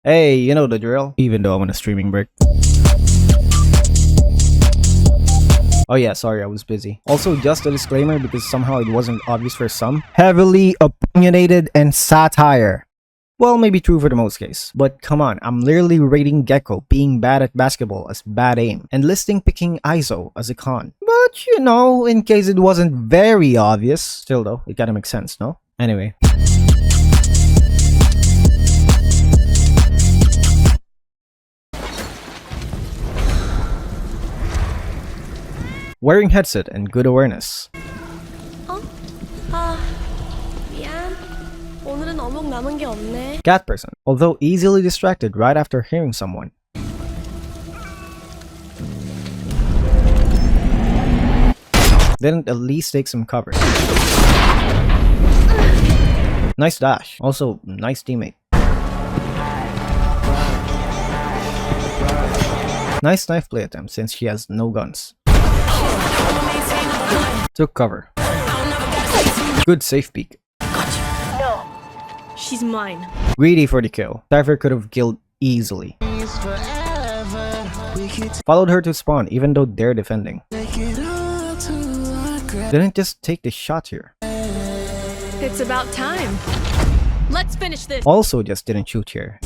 Hey, you know the drill. Even though I'm on a streaming break. Oh yeah, sorry, I was busy. Also, just a disclaimer because somehow it wasn't obvious for some. Heavily opinionated and satire. Well, maybe true for the most case. But come on, I'm literally rating Gekko being bad at basketball as bad aim, and listing picking ISO as a con. But you know, in case it wasn't very obvious. Still though, it kinda makes sense, no? Anyway. Wearing headset and good awareness. 미안. 오늘은 어묵 남은 게 없네. Cat person, although easily distracted right after hearing someone. Didn't at least take some cover. Nice dash. Also, nice teammate. Nice knife play attempt since she has no guns. Took cover. Good safe peek. No. She's mine. Greedy for the kill. Cypher could have killed easily. Followed her to spawn even though they're defending. Didn't just take the shot here. It's about time. Let's finish this. Also just didn't shoot here.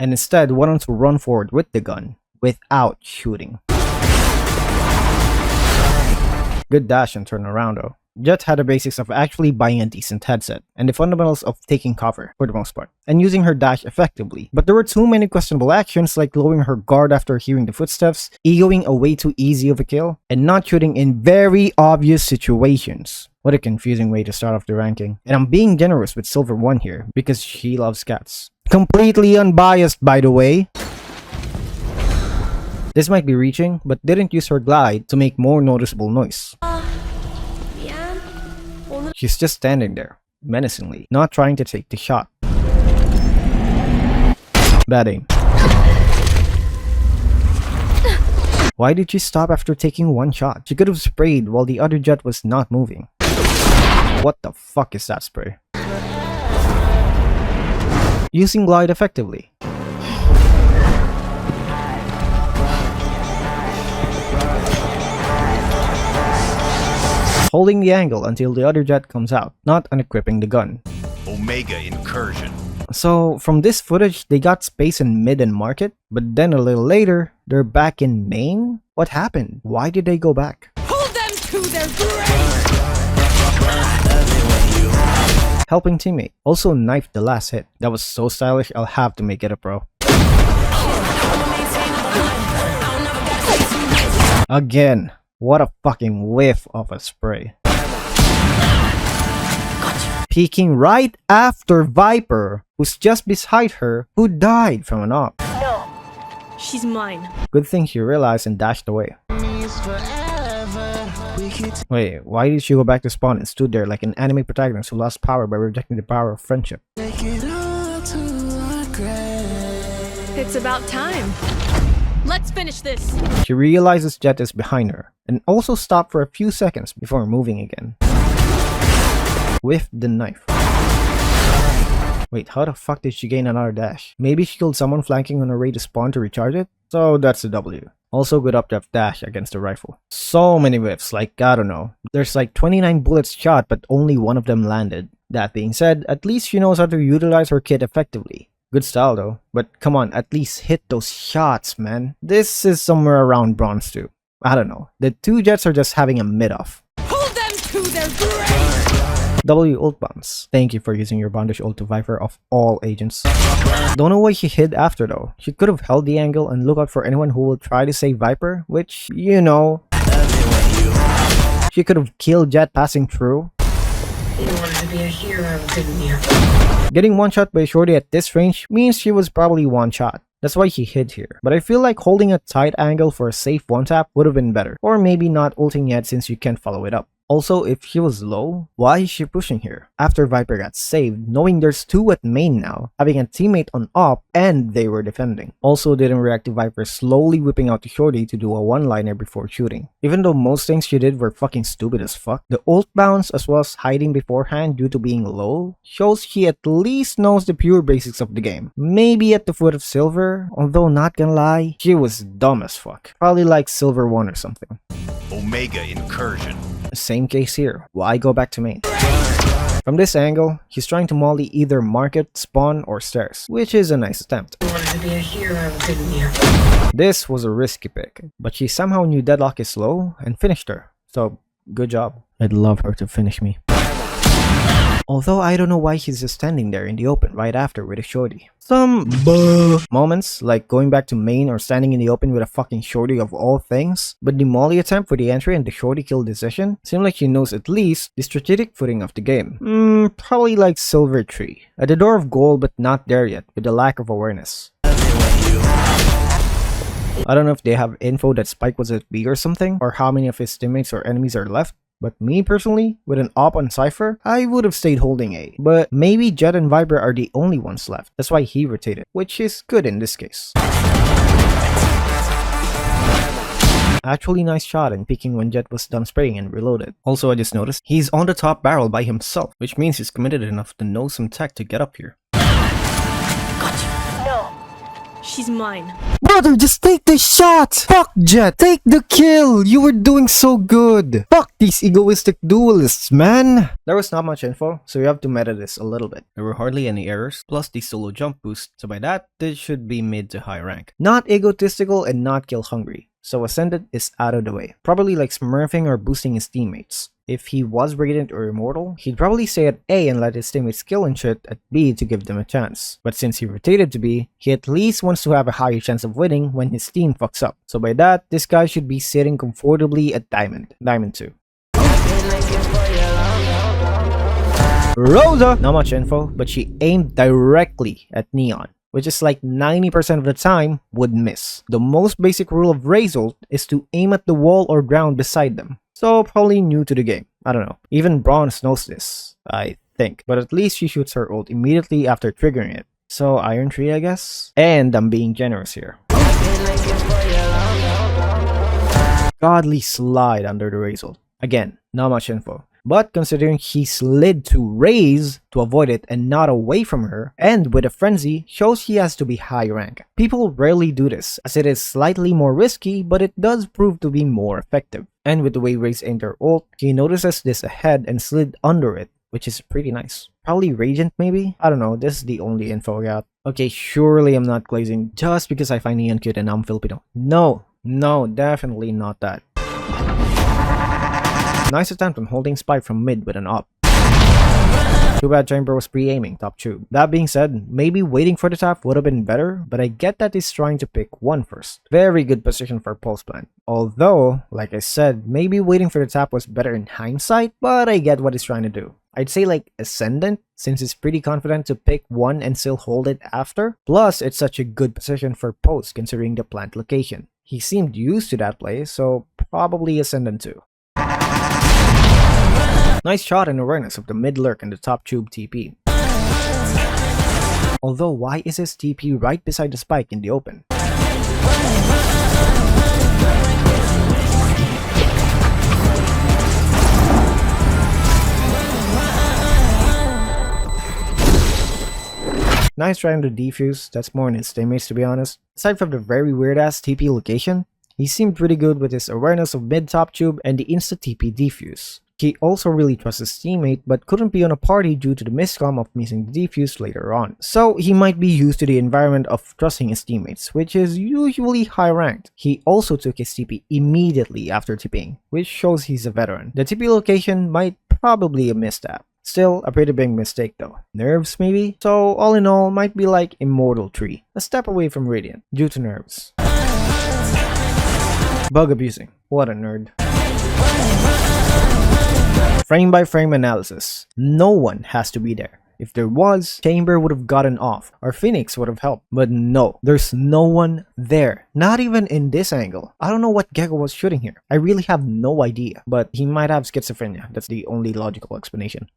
And instead went on to run forward with the gun without shooting. Good dash and turn around though. Jett had the basics of actually buying a decent headset, and the fundamentals of taking cover, for the most part, and using her dash effectively. But there were too many questionable actions like lowering her guard after hearing the footsteps, egoing a way too easy of a kill, and not shooting in very obvious situations. What a confusing way to start off the ranking. And I'm being generous with Silver 1 here, because she loves cats. Completely unbiased, by the way. This might be reaching, but didn't use her glide to make more noticeable noise. 미안. 오늘 She's just standing there, menacingly, not trying to take the shot. Bad aim. Why did she stop after taking one shot? She could have sprayed while the other Jett was not moving. What the fuck is that spray? Using glide effectively. Holding the angle until the other Jett comes out, not unequipping the gun. Omega incursion. So from this footage, they got space in mid and market, but then a little later, they're back in main? What happened? Why did they go back? hold them to their grave. Helping teammate. Also knifed the last hit. That was so stylish, I'll have to make it a pro. Again. What a fucking whiff of a spray. Peeking right after Viper, who's just beside her, who died from an op. No. She's mine. Good thing she realized and dashed away. Wait, why did she go back to spawn and stood there like an anime protagonist who lost power by rejecting the power of friendship? It's about time. Let's finish this. She realizes Jett is behind her, and also stopped for a few seconds before moving again. With the knife. Wait, how the fuck did she gain another dash? Maybe she killed someone flanking on her way to spawn to recharge it? So that's a W. Also good updraft dash against the rifle. So many whiffs, like I don't know. There's like 29 bullets shot but only one of them landed. That being said, at least she knows how to utilize her kit effectively. Good style though, but come on, at least hit those shots, man. This is somewhere around bronze 2. I don't know. The two Jetts are just having a mid-off. Hold them to their grave. W ult bombs. Thank you for using your bondage ult to Viper of all agents. Don't know why she hid after though. She could have held the angle and look out for anyone who will try to save Viper, which, you know. She could have killed Jett passing through. You wanted to be a hero, didn't you? Getting one shot by Shorty at this range means she was probably one shot. That's why he hid here. But I feel like holding a tight angle for a safe one tap would have been better. Or maybe not ulting yet since you can't follow it up. Also, if she was low, why is she pushing here? After Viper got saved, knowing there's 2 at main now, having a teammate on op, and they were defending. Also didn't react to Viper slowly whipping out the shorty to do a one-liner before shooting. Even though most things she did were fucking stupid as fuck, the ult bounce as well as hiding beforehand due to being low shows she at least knows the pure basics of the game. Maybe at the foot of silver, although not gonna lie, she was dumb as fuck. Probably like silver 1 or something. Omega incursion. Same case here. Why go back to main? From this angle, he's trying to molly either market, spawn, or stairs, which is a nice attempt. You wanted to be a hero, didn't you? This was a risky pick, but she somehow knew Deadlock is low and finished her, so good job. I'd love her to finish me. Although I don't know why he's just standing there in the open right after with a shorty. Some moments, like going back to main or standing in the open with a fucking shorty of all things, but the molly attempt for the entry and the shorty kill decision seem like she knows at least the strategic footing of the game. Probably like silver 3. At the door of gold but not there yet with the lack of awareness. I don't know if they have info that Spike was at B or something, or how many of his teammates or enemies are left. But me personally, with an op on Cypher, I would have stayed holding A. But maybe Jett and Viper are the only ones left. That's why he rotated, which is good in this case. Actually nice shot in peeking when Jett was done spraying and reloaded. Also I just noticed, he's on the top barrel by himself, which means he's committed enough to know some tech to get up here. She's mine. Brother, just take the shot! Fuck Jett! Take the kill! You were doing so good! Fuck these egoistic duelists, man! There was not much info, so you have to meta this a little bit. There were hardly any errors, plus the solo jump boost, so by that, this should be mid to high rank. Not egotistical and not kill hungry, so Ascendant is out of the way. Probably like smurfing or boosting his teammates. If he was Radiant or Immortal, he'd probably stay at A and let his teammates kill and shit at B to give them a chance. But since he rotated to B, he at least wants to have a higher chance of winning when his team fucks up. So by that, this guy should be sitting comfortably at Diamond 2. Rosa! Not much info, but she aimed directly at Neon, which is like 90% of the time would miss. The most basic rule of Raze ult is to aim at the wall or ground beside them. So probably new to the game. I don't know. Even Bronze knows this, I think. But at least she shoots her ult immediately after triggering it. So Iron 3 I guess? And I'm being generous here. Godly slide under the Raze ult. Again, not much info. But considering he slid to Raze to avoid it and not away from her, and with a frenzy, shows he has to be high rank. People rarely do this, as it is slightly more risky, but it does prove to be more effective. And with the way Raze aimed her ult, he notices this ahead and slid under it, which is pretty nice. Probably Radiant maybe? I don't know, this is the only info I got. Okay, surely I'm not glazing just because I find Neon cute and I'm Filipino. No, definitely not that. Nice attempt on holding Spike from mid with an op. Too bad Chamber was pre-aiming top tube. That being said, maybe waiting for the tap would have been better, but I get that he's trying to pick one first. Very good position for pulse plant. Although, like I said, maybe waiting for the tap was better in hindsight, but I get what he's trying to do. I'd say like Ascendant, since he's pretty confident to pick one and still hold it after. Plus, it's such a good position for post considering the plant location. He seemed used to that play, so probably Ascendant too. Nice shot and awareness of the mid lurk and the top tube TP. Although why is his TP right beside the spike in the open? Nice trying to defuse, that's more in his teammates to be honest. Aside from the very weird ass TP location, he seemed pretty good with his awareness of mid top tube and the insta TP defuse. He also really trusts his teammate but couldn't be on a party due to the miscom of missing the defuse later on. So he might be used to the environment of trusting his teammates, which is usually high ranked. He also took his TP immediately after TPing, which shows he's a veteran. The TP location might probably a misstep. Still, a pretty big mistake though. Nerves maybe? So all in all, might be like Immortal 3, a step away from Radiant, due to nerves. Bug abusing. What a nerd. Frame by frame analysis. No one has to be there. If there was, Chamber would have gotten off, or Phoenix would have helped. But no, there's no one there. Not even in this angle. I don't know what Gekko was shooting here. I really have no idea. But he might have schizophrenia. That's the only logical explanation.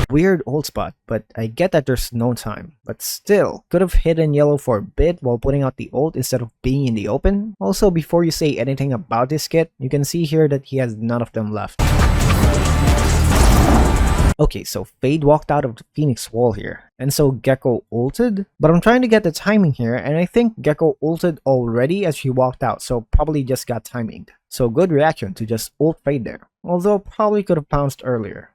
Weird old spot, but I get that there's no time. But still, could have hidden yellow for a bit while putting out the ult instead of being in the open. Also, before you say anything about this kit, you can see here that he has none of them left. Okay, so Fade walked out of the Phoenix wall here, and so Gekko ulted, but I'm trying to get the timing here, and I think Gekko ulted already as she walked out, so probably just got timinged. So good reaction to just ult Fade there, although probably could have pounced earlier.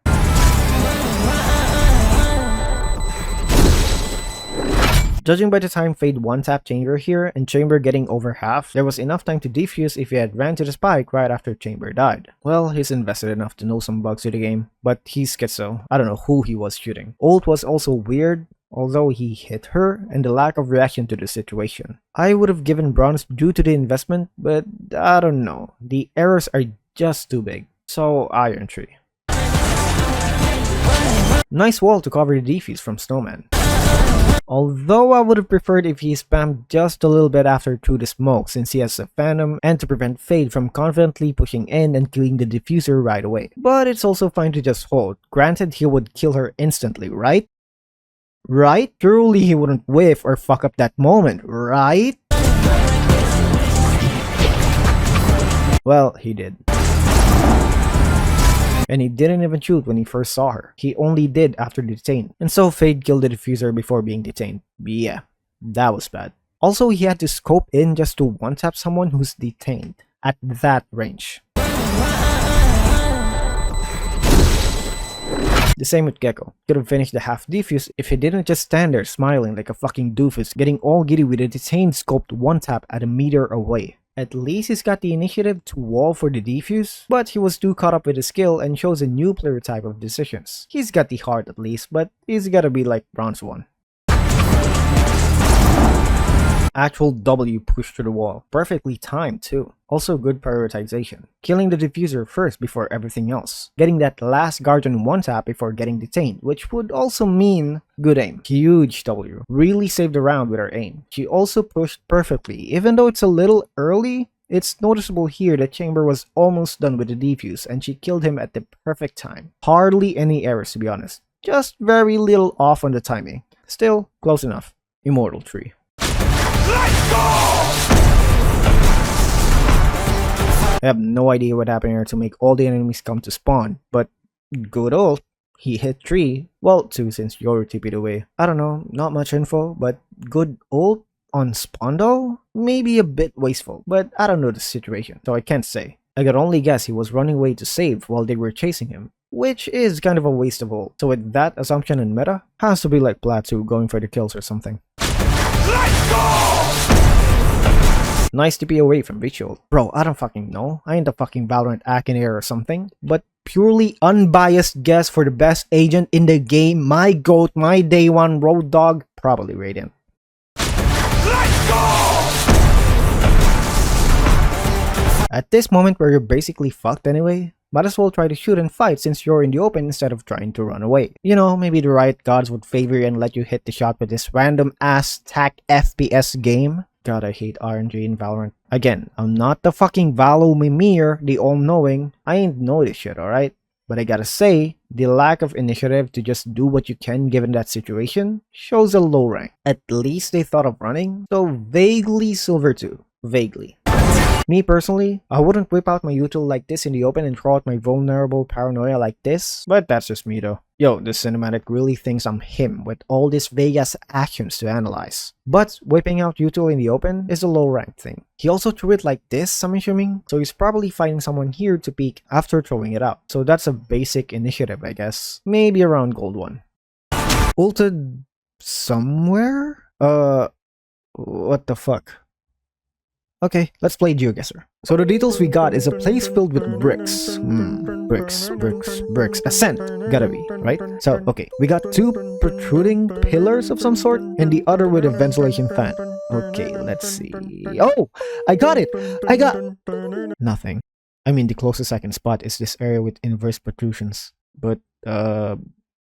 Judging by the time Fade one-tap Chamber here and Chamber getting over half, there was enough time to defuse if he had ran to the spike right after Chamber died. Well, he's invested enough to know some bugs to the game, but he's schizo. I don't know who he was shooting. Ult was also weird, although he hit her, and the lack of reaction to the situation. I would have given bronze due to the investment, but I don't know. The errors are just too big. So Iron 3. Nice wall to cover the defuse from Snowman. Although I would have preferred if he spammed just a little bit after through the smoke since he has a Phantom and to prevent Fade from confidently pushing in and killing the diffuser right away. But it's also fine to just hold. Granted, he would kill her instantly, right? Right? Surely he wouldn't whiff or fuck up that moment, right? Well, he did. And he didn't even shoot when he first saw her. He only did after detained. And so Fade killed the diffuser before being detained. Yeah, that was bad. Also, he had to scope in just to one-tap someone who's detained at that range. The same with Gekko. Could have finished the half defuse if he didn't just stand there smiling like a fucking doofus, getting all giddy with a detained scoped one-tap at a meter away. At least he's got the initiative to wall for the defuse, but he was too caught up with his skill and chose a new player type of decisions. He's got the heart at least, but he's gotta be like bronze 1. Actual W push to the wall. Perfectly timed too. Also good prioritization. Killing the diffuser first before everything else. Getting that last Guardian one-tap before getting detained, which would also mean good aim. Huge W. Really saved the round with her aim. She also pushed perfectly. Even though it's a little early, it's noticeable here that Chamber was almost done with the defuse and she killed him at the perfect time. Hardly any errors to be honest. Just very little off on the timing. Still, close enough. Immortal 3. Let's go! I have no idea what happened here to make all the enemies come to spawn, but good ult. He hit 3, well 2 since Yoru TP'd away. I don't know, not much info, but good ult on spawn though? Maybe a bit wasteful, but I don't know the situation, so I can't say. I could only guess he was running away to save while they were chasing him, which is kind of a waste of ult. So with that assumption in meta, has to be like Plateau going for the kills or something. Let's go! Nice to be away from Ritual. Bro, I don't fucking know. I ain't a fucking Valorant Akinator or something. But purely unbiased guess for the best agent in the game, my GOAT, my day one road dog, probably Radiant. Let's go! At this moment where you're basically fucked anyway, might as well try to shoot and fight since you're in the open instead of trying to run away. You know, maybe the riot gods would favor you and let you hit the shot with this random ass tack FPS game. God, I hate RNG in Valorant. Again, I'm not the fucking Valo Mimir, the all-knowing. I ain't know this shit, alright? But I gotta say, the lack of initiative to just do what you can given that situation shows a low rank. At least they thought of running, so vaguely silver 2. Vaguely. Me personally, I wouldn't whip out my util like this in the open and throw out my vulnerable paranoia like this, but that's just me though. Yo, the cinematic really thinks I'm him with all these Vegas actions to analyze. But whipping out util in the open is a low rank thing. He also threw it like this, I'm assuming, so he's probably finding someone here to peek after throwing it out. So that's a basic initiative, I guess. Maybe around gold 1. Ulted somewhere? What the fuck? Okay, let's play geoguesser. So the details we got is a place filled with bricks. Bricks. Ascent, gotta be, right? So, okay, we got 2 protruding pillars of some sort, and the other with a ventilation fan. Okay, let's see. Oh, I got it! I got nothing. I mean, the closest I can spot is this area with inverse protrusions. But,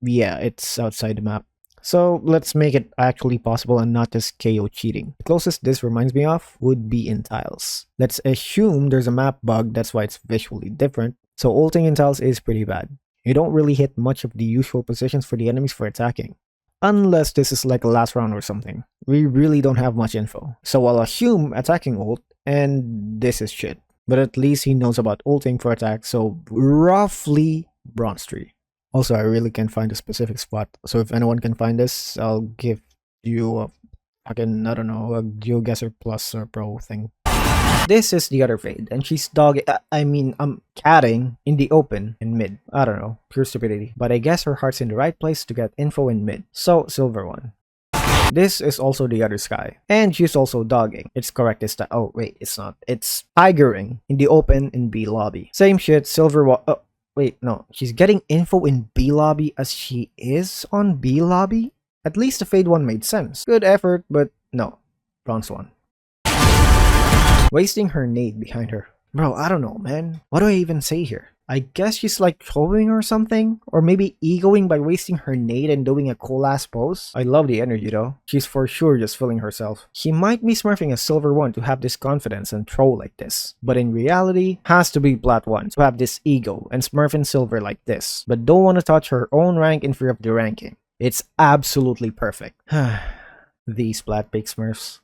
Yeah, it's outside the map. So let's make it actually possible and not just KO cheating. The closest this reminds me of would be in tiles. Let's assume there's a map bug, that's why it's visually different. So ulting in tiles is pretty bad. You don't really hit much of the usual positions for the enemies for attacking. Unless this is like a last round or something. We really don't have much info. So I'll assume attacking ult, and this is shit. But at least he knows about ulting for attack, so roughly bronze 3. Also, I really can't find a specific spot, so if anyone can find this, I'll give you a fucking, I don't know, a geoguesser plus or pro thing. This is the other fade, and she's catting in the open in mid. I don't know, pure stupidity. But I guess her heart's in the right place to get info in mid. So, silver one. This is also the Other Skye, and she's also dogging. It's correct this time. Oh, wait, it's not. It's tigering in the open in B lobby. Same shit, silver one. Oh, wait, no. She's getting info in B lobby as she is on B lobby? At least the fade one made sense. Good effort, but no. Bronze one. Wasting her nade behind her. Bro, I don't know, man. What do I even say here? I guess she's like trolling or something? Or maybe egoing by wasting her nade and doing a cool ass pose? I love the energy though. She's for sure just feeling herself. She might be smurfing a silver one to have this confidence and troll like this. But in reality, has to be plat one to have this ego and smurf in silver like this. But don't want to touch her own rank in fear of the ranking. It's absolutely perfect. These plat big smurfs.